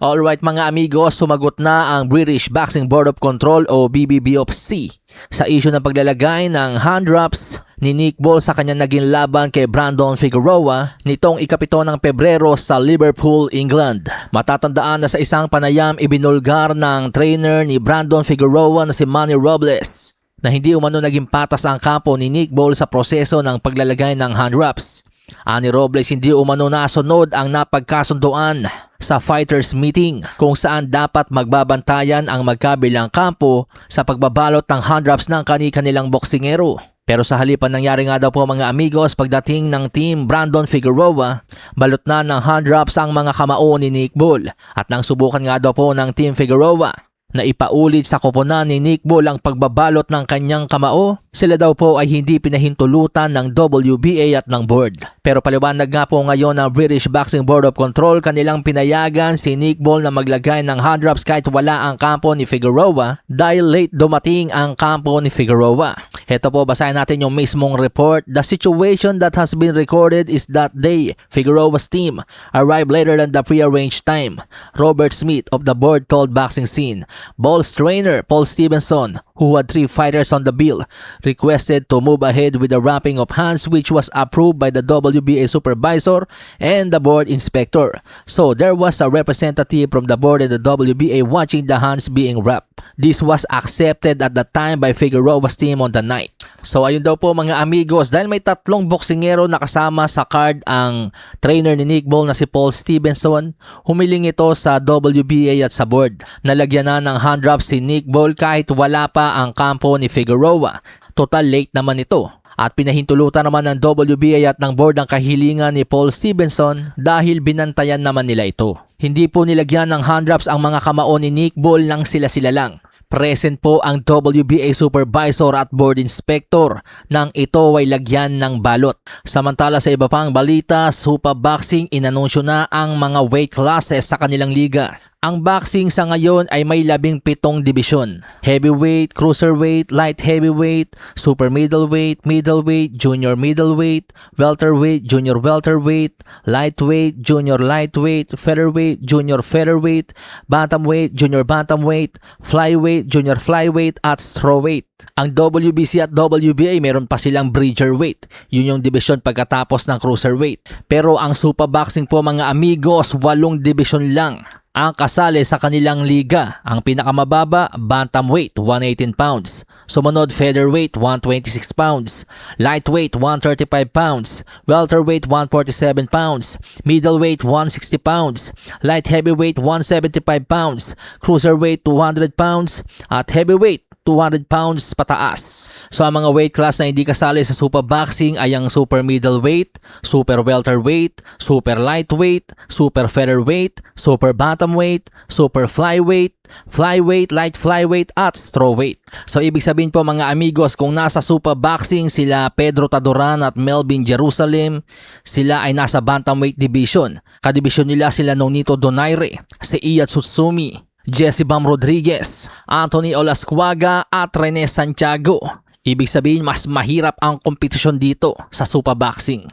Alright mga amigos, sumagot na ang British Boxing Board of Control o BBBOC sa issue ng paglalagay ng hand drops ni Nick Ball sa kanyang naging laban kay Brandon Figueroa nitong ika-7 ng Pebrero sa Liverpool, England. Matatandaan na sa isang panayam ibinulgar ng trainer ni Brandon Figueroa na si Manny Robles na hindi umano naging patas ang kampo ni Nick Ball sa proseso ng paglalagay ng hand drops. Ani Robles, hindi umano nasunod ang napagkasunduan sa fighters meeting kung saan dapat magbabantayan ang magkabilang kampo sa pagbabalot ng hand drops ng kani-kanilang boksingero. Pero sa halipan nangyari nga daw po mga amigos, pagdating ng team Brandon Figueroa, balot na ng hand drops ang mga kamao ni Nick Ball at nang subukan nga daw po ng team Figueroa na ipaulit sa koponan ni Nick Ball ang pagbabalot ng kanyang kamao, sila daw po ay hindi pinahintulutan ng WBA at ng board. Pero paliwanag nga po ngayon ng British Boxing Board of Control, kanilang pinayagan si Nick Ball na maglagay ng hand drops kahit wala ang kampo ni Figueroa dahil late dumating ang kampo ni Figueroa. Heto po, basahin natin yung mismong report. The situation that has been recorded is that day, Figueroa's team arrived later than the pre-arranged time. Robert Smith of the board told Boxing Scene. Ball's trainer, Paul Stevenson, who had 3 fighters on the bill, requested to move ahead with the wrapping of hands, which was approved by the WBA supervisor and the board inspector. So there was a representative from the board and the WBA watching the hands being wrapped. This was accepted at the time by Figueroa's team on the night. So ayun daw po mga amigos, dahil may 3 boksingero na kasama sa card ang trainer ni Nick Ball na si Paul Stevenson, humiling ito sa WBA at sa board. Nalagyan na ng hand drops si Nick Ball kahit wala pa ang kampo ni Figueroa. Total late naman ito. At pinahintulutan naman ng WBA at ng board ang kahilingan ni Paul Stevenson dahil binantayan naman nila ito. Hindi po nilagyan ng hand drops ang mga kamao ni Nick Ball nang sila-sila lang. Present po ang WBA supervisor at board inspector nang ito ay lagyan ng balot. Samantala sa iba pang balita, Supa Boxing inanunsyo na ang mga weight classes sa kanilang liga. Ang boxing sa ngayon ay may 17 dibisyon. Heavyweight, cruiserweight, light heavyweight, super middleweight, middleweight, junior middleweight, welterweight, junior welterweight, lightweight, junior lightweight, featherweight, junior featherweight, bantamweight, junior bantamweight, flyweight, junior flyweight, at strawweight. Ang WBC at WBA meron pa silang bridgerweight. Yun yung dibisyon pagkatapos ng cruiserweight. Pero ang Supa Boxing po mga amigos, 8 dibisyon lang ang kasali sa kanilang liga. Ang pinakamababa, bantamweight, 118 pounds. Sumunod, featherweight, 126 pounds. Lightweight, 135 pounds. Welterweight, 147 pounds. Middleweight, 160 pounds. Light heavyweight, 175 pounds. Cruiserweight, 200 pounds. At heavyweight, 200 pounds pataas. So ang mga weight class na hindi kasali sa Supa Boxing ay ang super middleweight, super welterweight, super lightweight, super featherweight, super bantamweight, super flyweight, flyweight, light flyweight, at strawweight. So ibig sabihin po mga amigos, kung nasa Supa Boxing sila Pedro Taduran at Melvin Jerusalem, sila ay nasa bantamweight division. Kadibisyon nila sila Nonito Donaire, si Iyat Sutsumi, Jesse Bam Rodriguez, Anthony Olascuaga at Rene Santiago. Ibig sabihin mas mahirap ang kompetisyon dito sa Supa Boxing.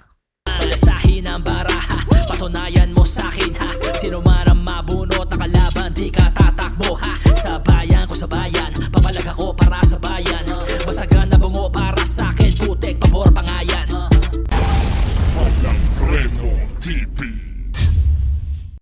Alasahin ang baraha, patunayan mo sa akin ha.